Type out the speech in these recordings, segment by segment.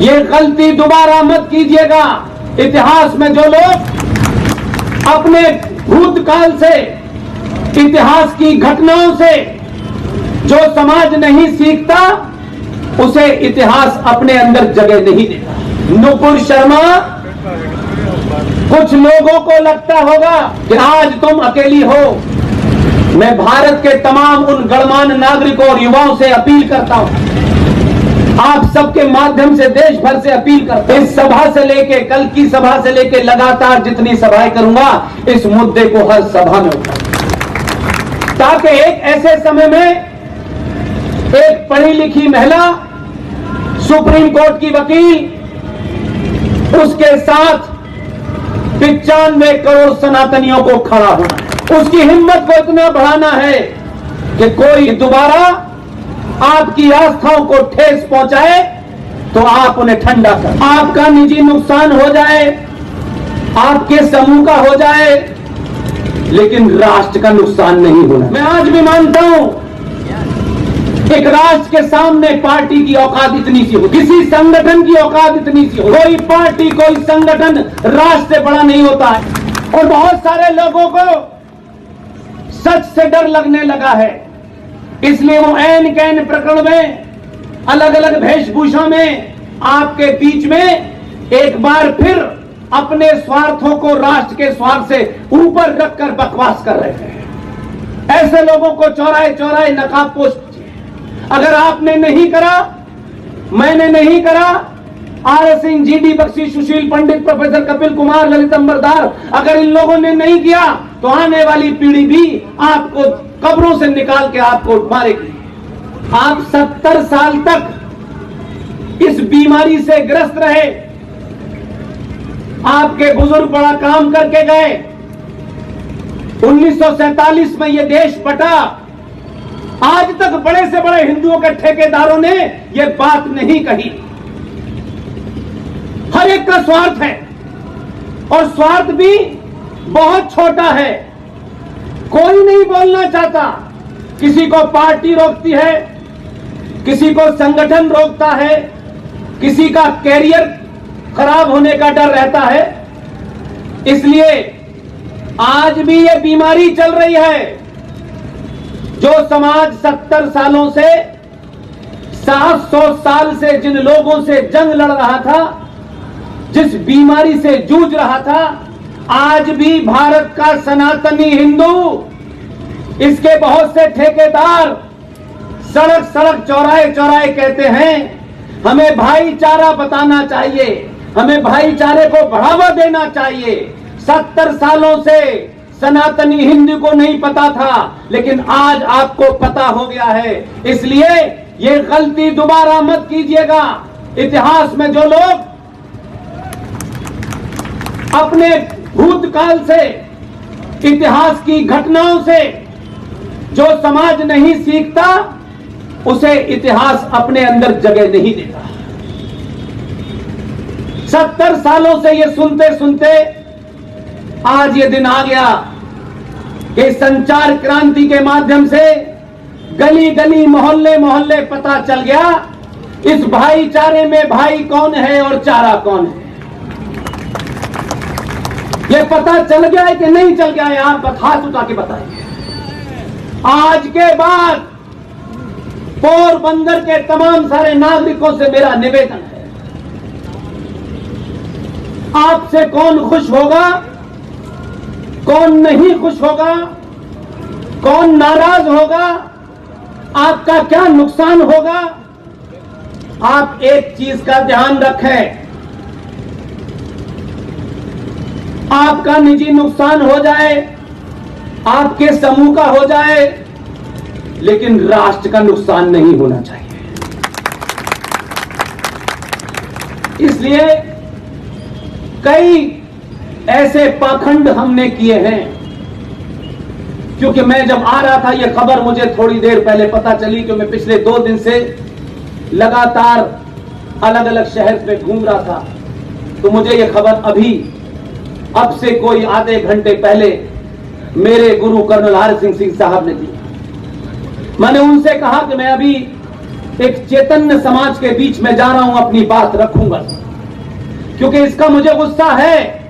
ये गलती दोबारा मत कीजिएगा। इतिहास में जो लोग अपने भूतकाल से, इतिहास की घटनाओं से जो समाज नहीं सीखता, उसे इतिहास अपने अंदर जगह नहीं देता। नुपुर शर्मा, कुछ लोगों को लगता होगा कि आज तुम अकेली हो। मैं भारत के तमाम उन गणमान्य नागरिकों और युवाओं से अपील करता हूं, आप सबके माध्यम से देश भर से अपील करता हूं, इस सभा से लेके, कल की सभा से लेके लगातार जितनी सभाएं करूंगा, इस मुद्दे को हर सभा में उठाऊंगा, ताकि एक ऐसे समय में एक पढ़ी लिखी महिला, सुप्रीम कोर्ट की वकील, उसके साथ 95 करोड़ सनातनियों को खड़ा होना है। उसकी हिम्मत को इतना बढ़ाना है कि कोई दोबारा आपकी आस्थाओं को ठेस पहुंचाए तो आप उन्हें ठंडा कर, आपका निजी नुकसान हो जाए, आपके समूह का हो जाए, लेकिन राष्ट्र का नुकसान नहीं होना। मैं आज भी मानता हूं, एक राष्ट्र के सामने पार्टी की औकात इतनी सी हो, किसी संगठन की औकात इतनी सी हो। कोई पार्टी, कोई संगठन राष्ट्र से बड़ा नहीं होता है। और बहुत सारे लोगों को सच से डर लगने लगा है, इसलिए वो ऐन कैन प्रकरण में, अलग अलग वेशभूषा में आपके बीच में एक बार फिर अपने स्वार्थों को राष्ट्र के स्वार्थ से ऊपर रखकर बकवास कर रहे हैं। ऐसे लोगों को चौराहे चौराहे नकाबपोश कीजिए। अगर आपने नहीं करा, मैंने नहीं करा, R Singh, G D Bakshi, Sushil Pandit, professor Kapil Kumar, Lalit Ambardar, अगर इन लोगों ने नहीं किया तो आने वाली पीढ़ी भी आपको कब्रों से निकाल के आपको मारेगी। आप 70 साल तक इस बीमारी से ग्रस्त रहे, आपके बुजुर्ग बड़ा काम करके गए। 1947 में यह देश बटा, आज तक बड़े से बड़े हिंदुओं के ठेकेदारों ने यह बात नहीं कही। हर एक का स्वार्थ है और स्वार्थ भी बहुत छोटा है। कोई नहीं बोलना चाहता, किसी को पार्टी रोकती है, किसी को संगठन रोकता है, किसी का कैरियर खराब होने का डर रहता है। इसलिए आज भी ये बीमारी चल रही है। जो समाज 70 सालों से, 700 साल से जिन लोगों से जंग लड़ रहा था, जिस बीमारी से जूझ रहा था, आज भी भारत का सनातनी हिंदू, इसके बहुत से ठेकेदार सड़क सड़क, चौराहे चौराहे कहते हैं हमें भाईचारा बताना चाहिए, हमें भाईचारे को बढ़ावा देना चाहिए। 70 सालों से सनातनी हिंदू को नहीं पता था, लेकिन आज आपको पता हो गया है। इसलिए ये गलती दोबारा मत कीजिएगा। इतिहास में जो लोग अपने भूतकाल से, इतिहास की घटनाओं से जो समाज नहीं सीखता, उसे इतिहास अपने अंदर जगह नहीं देता। 70 सालों से ये सुनते सुनते आज ये दिन आ गया कि संचार क्रांति के माध्यम से गली गली, मोहल्ले मोहल्ले पता चल गया इस भाईचारे में भाई कौन है और चारा कौन है। ये पता चल गया है कि नहीं चल गया है, आप हाथ उठा के बताइए। आज के बाद पोरबंदर के तमाम सारे नागरिकों से मेरा निवेदन है, आपसे कौन खुश होगा, कौन नहीं खुश होगा, कौन नाराज होगा, आपका क्या नुकसान होगा, आप एक चीज का ध्यान रखें, आपका निजी नुकसान हो जाए, आपके समूह का हो जाए, लेकिन राष्ट्र का नुकसान नहीं होना चाहिए। इसलिए कई ऐसे पाखंड हमने किए हैं, क्योंकि मैं जब आ रहा था, यह खबर मुझे थोड़ी देर पहले पता चली कि मैं पिछले 2 दिन से लगातार अलग अलग शहर में घूम रहा था, तो मुझे यह खबर अभी, अब से कोई आधे घंटे पहले मेरे गुरु कर्नल हरि सिंह साहब ने दी। मैंने उनसे कहा कि मैं अभी एक चैतन्य समाज के बीच में जा रहा हूं, अपनी बात रखूंगा, क्योंकि इसका मुझे गुस्सा है।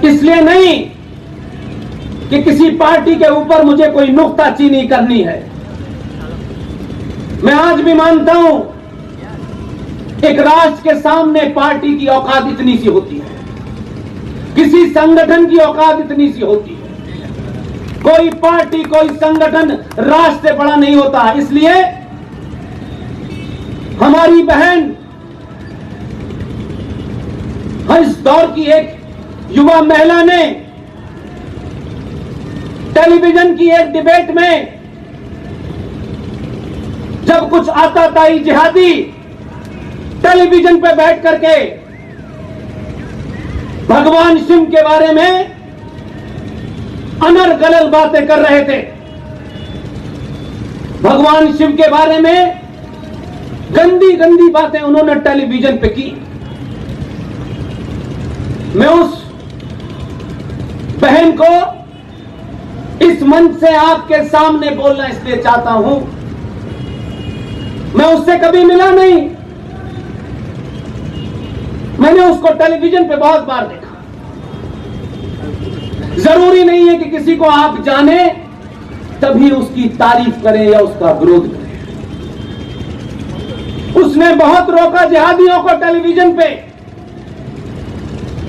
इसलिए नहीं कि किसी पार्टी के ऊपर मुझे कोई नुक्ताचीनी करनी है। मैं आज भी मानता हूं एक राष्ट्र के सामने पार्टी की औकात इतनी सी होती है, किसी संगठन की औकात इतनी सी होती है। कोई पार्टी, कोई संगठन राष्ट्र से बड़ा नहीं होता। इसलिए हमारी बहन, इस दौर की एक युवा महिला ने टेलीविजन की एक डिबेट में जब कुछ आताताई जिहादी टेलीविजन पे बैठ करके भगवान शिव के बारे में अनर्गल बातें कर रहे थे, भगवान शिव के बारे में गंदी गंदी बातें उन्होंने टेलीविजन पे की। मैं उस बहन को इस मंच से आपके सामने बोलना इसलिए चाहता हूं, मैं उससे कभी मिला नहीं, मैंने उसको टेलीविजन पे बहुत बार देखा। जरूरी नहीं है कि किसी को आप जाने तभी उसकी तारीफ करें या उसका विरोध करें। उसने बहुत रोका जिहादियों को टेलीविजन पे,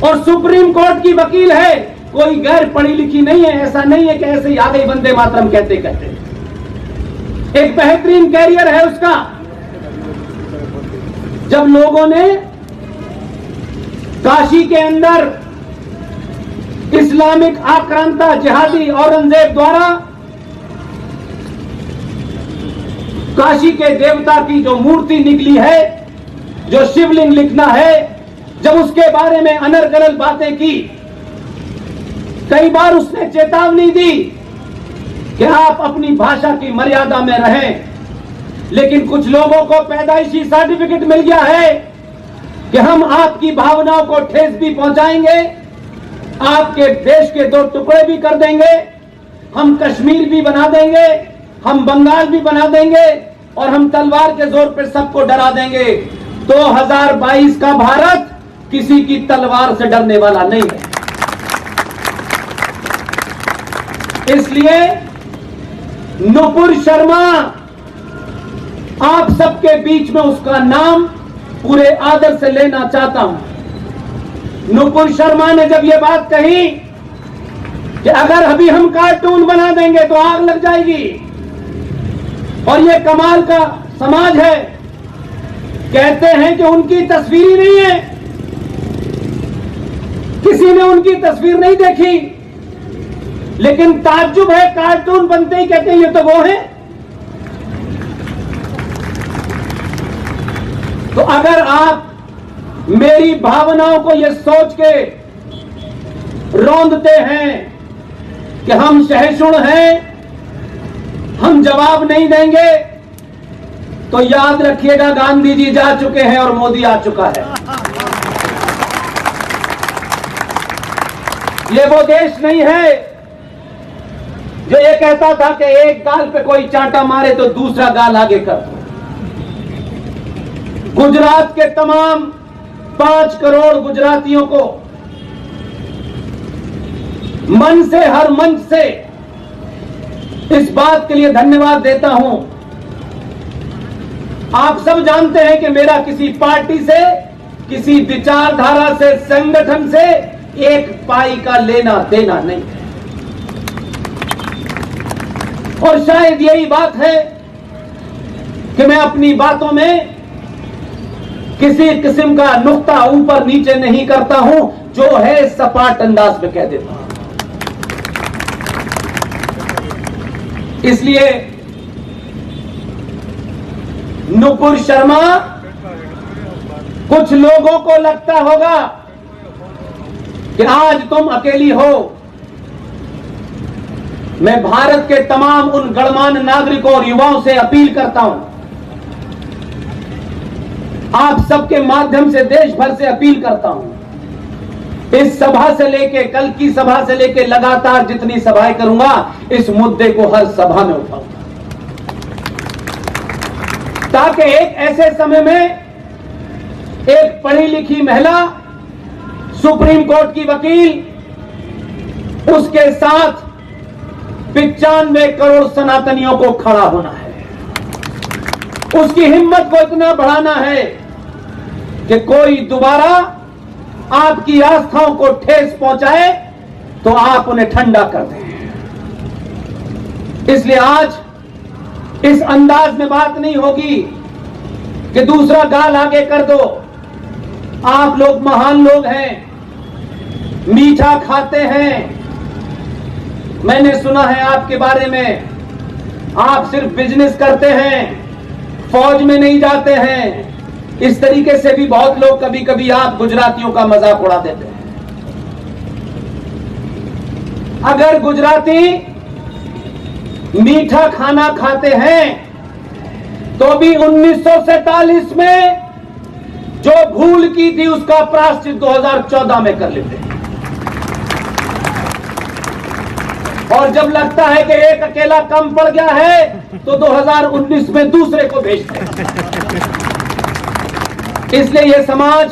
और सुप्रीम कोर्ट की वकील है, कोई गैर पढ़ी लिखी नहीं है। ऐसा नहीं है कि ऐसे ही आ गई वंदे मातरम कहते कहते। एक बेहतरीन कैरियर है उसका। जब लोगों ने काशी के अंदर इस्लामिक आक्रांता जिहादी औरंगजेब द्वारा काशी के देवता की जो मूर्ति निकली है, जो शिवलिंग लिखना है, जब उसके बारे में अनर्गल बातें की, कई बार उसने चेतावनी दी कि आप अपनी भाषा की मर्यादा में रहें। लेकिन कुछ लोगों को पैदाइशी सर्टिफिकेट मिल गया है कि हम आपकी भावनाओं को ठेस भी पहुंचाएंगे, आपके देश के दो टुकड़े भी कर देंगे, हम कश्मीर भी बना देंगे, हम बंगाल भी बना देंगे, और हम तलवार के जोर पर सबको डरा देंगे। 2022 का भारत किसी की तलवार से डरने वाला नहीं है। इसलिए नुपुर शर्मा, आप सबके बीच में उसका नाम पूरे आदर से लेना चाहता हूं। नुपुर शर्मा ने जब यह बात कही कि अगर अभी हम कार्टून बना देंगे तो आग लग जाएगी, और यह कमाल का समाज है, कहते हैं कि उनकी तस्वीर ही नहीं है, किसी ने उनकी तस्वीर नहीं देखी, लेकिन ताज्जुब है, कार्टून बनते ही कहते हैं ये तो वो है। तो अगर आप मेरी भावनाओं को ये सोच के रौंदते हैं कि हम सहिष्णु हैं, हम जवाब नहीं देंगे, तो याद रखिएगा गांधी जी जा चुके हैं और मोदी आ चुका है। ये वो देश नहीं है जो ये कहता था कि एक गाल पे कोई चांटा मारे तो दूसरा गाल आगे कर दो। गुजरात के तमाम 5 करोड़ गुजरातियों को मन से, हर मंच से इस बात के लिए धन्यवाद देता हूं। आप सब जानते हैं कि मेरा किसी पार्टी से, किसी विचारधारा से, संगठन से एक पाई का लेना देना नहीं है, और शायद यही बात है कि मैं अपनी बातों में किसी किस्म का नुक्ता ऊपर नीचे नहीं करता हूं, जो है सपाट अंदाज में कह देता हूं। इसलिए नुपुर शर्मा, कुछ लोगों को लगता होगा कि आज तुम अकेली हो। मैं भारत के तमाम उन गणमान्य नागरिकों और युवाओं से अपील करता हूं, आप सबके माध्यम से देश भर से अपील करता हूं, इस सभा से लेके, कल की सभा से लेके लगातार जितनी सभाएं करूंगा, इस मुद्दे को हर सभा में उठाऊंगा। ताकि एक ऐसे समय में एक पढ़ी लिखी महिला सुप्रीम कोर्ट की वकील, उसके साथ 95 करोड़ सनातनियों को खड़ा होना है। उसकी हिम्मत को इतना बढ़ाना है कि कोई दोबारा आपकी आस्थाओं को ठेस पहुंचाए तो आप उन्हें ठंडा कर दें। इसलिए आज इस अंदाज में बात नहीं होगी कि दूसरा गाल आगे कर दो। आप लोग महान लोग हैं, मीठा खाते हैं। मैंने सुना है आपके बारे में, आप सिर्फ बिजनेस करते हैं, फौज में नहीं जाते हैं। इस तरीके से भी बहुत लोग कभी कभी आप गुजरातियों का मजाक उड़ा देते हैं। अगर गुजराती मीठा खाना खाते हैं तो भी 1947 में जो भूल की थी उसका प्रायश्चित 2014 में कर लेते हैं। और जब लगता है कि एक अकेला कम पड़ गया है तो 2019 में दूसरे को भेजते हैं। इसलिए यह समाज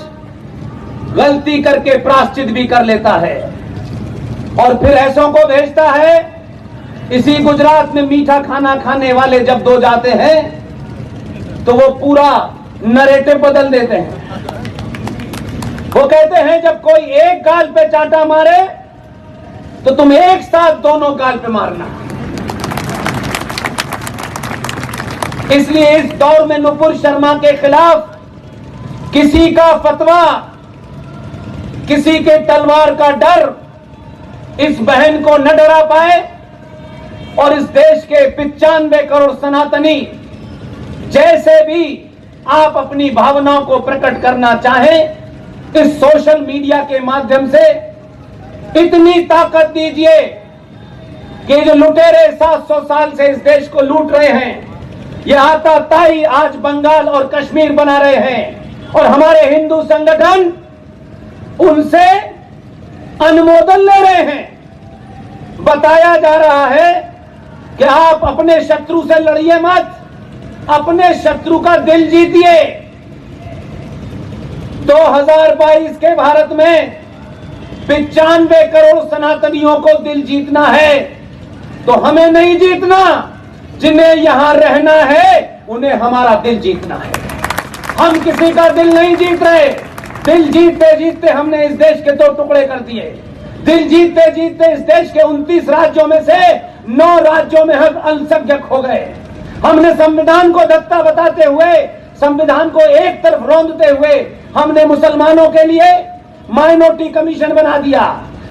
गलती करके प्रायश्चित भी कर लेता है और फिर ऐसों को भेजता है। इसी गुजरात में मीठा खाना खाने वाले जब दो जाते हैं तो वो पूरा नरेटिव बदल देते हैं। वो कहते हैं जब कोई एक गाल पे चांटा मारे तो तुम एक साथ दोनों गाल पे मारना। इसलिए इस दौर में नुपुर शर्मा के खिलाफ किसी का फतवा, किसी के तलवार का डर इस बहन को न डरा पाए और इस देश के 95 करोड़ सनातनी जैसे भी आप अपनी भावनाओं को प्रकट करना चाहें, इस सोशल मीडिया के माध्यम से इतनी ताकत दीजिए कि जो लुटेरे 700 साल से इस देश को लूट रहे हैं, ये आताताई आज बंगाल और कश्मीर बना रहे हैं और हमारे हिंदू संगठन उनसे अनुमोदन ले रहे हैं। बताया जा रहा है कि आप अपने शत्रु से लड़िए मत, अपने शत्रु का दिल जीतिए। 2022 के भारत में 95 करोड़ सनातनियों को दिल जीतना है तो हमें नहीं जीतना। जिन्हें यहां रहना है उन्हें हमारा दिल जीतना है। हम किसी का दिल नहीं जीत रहे। दिल जीतते जीतते हमने इस देश के 2 टुकड़े कर दिए। दिल जीतते जीतते इस देश के 29 राज्यों में से 9 राज्यों में हम अल्पसंख्यक हो गए। हमने संविधान को धत्ता बताते हुए, संविधान को एक तरफ रौंदते हुए हमने मुसलमानों के लिए माइनॉरिटी कमीशन बना दिया,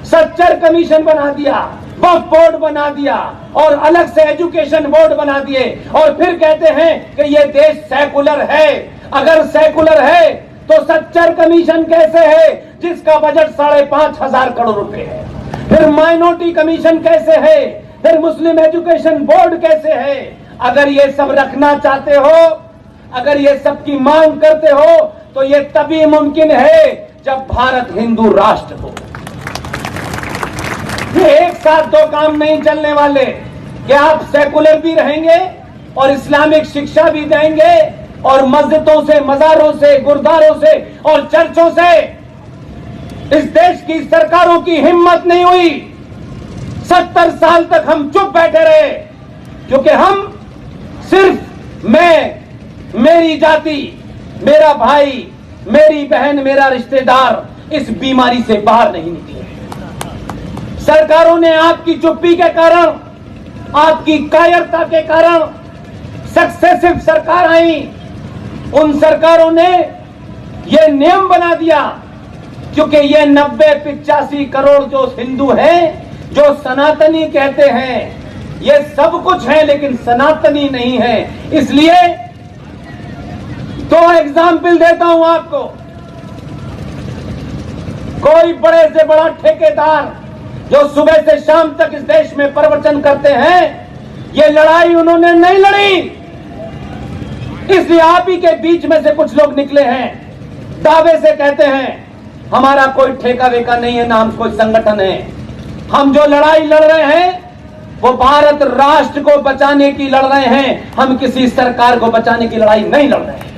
सच्चर कमीशन बना दिया, वक्फ बोर्ड बना दिया और अलग से एजुकेशन बोर्ड बना दिए और फिर कहते हैं कि ये देश सेकुलर है। अगर सेकुलर है तो सच्चर कमीशन कैसे है जिसका बजट 5,500 करोड़ रुपए है? फिर माइनॉरिटी कमीशन कैसे है? फिर मुस्लिम एजुकेशन बोर्ड कैसे है? अगर ये सब रखना चाहते हो, अगर ये सब की मांग करते हो तो ये तभी मुमकिन है जब भारत हिंदू राष्ट्र हो। ये एक साथ 2 काम नहीं चलने वाले कि आप सेकुलर भी रहेंगे और इस्लामिक शिक्षा भी देंगे और मस्जिदों से, मजारों से, गुरुद्वारों से और चर्चों से इस देश की सरकारों की हिम्मत नहीं हुई। 70 साल तक हम चुप बैठे रहे क्योंकि हम सिर्फ मैं, मेरी जाति, मेरा भाई, मेरी बहन, मेरा रिश्तेदार इस बीमारी से बाहर नहीं निकले। सरकारों ने आपकी चुप्पी के कारण, आपकी कायरता के कारण सक्सेसिव सरकार आई। उन सरकारों ने यह नियम बना दिया क्योंकि ये 90-85 करोड़ जो हिंदू हैं, जो सनातनी कहते हैं, ये सब कुछ है लेकिन सनातनी नहीं है। इसलिए 2 एग्जाम्पल देता हूं आपको। कोई बड़े से बड़ा ठेकेदार जो सुबह से शाम तक इस देश में प्रवचन करते हैं, ये लड़ाई उन्होंने नहीं लड़ी। इसलिए आप ही के बीच में से कुछ लोग निकले हैं, दावे से कहते हैं हमारा कोई ठेका वेका नहीं है, ना हम कोई संगठन है। हम जो लड़ाई लड़ रहे हैं वो भारत राष्ट्र को बचाने की लड़ रहे हैं, हम किसी सरकार को बचाने की लड़ाई नहीं लड़ रहे हैं।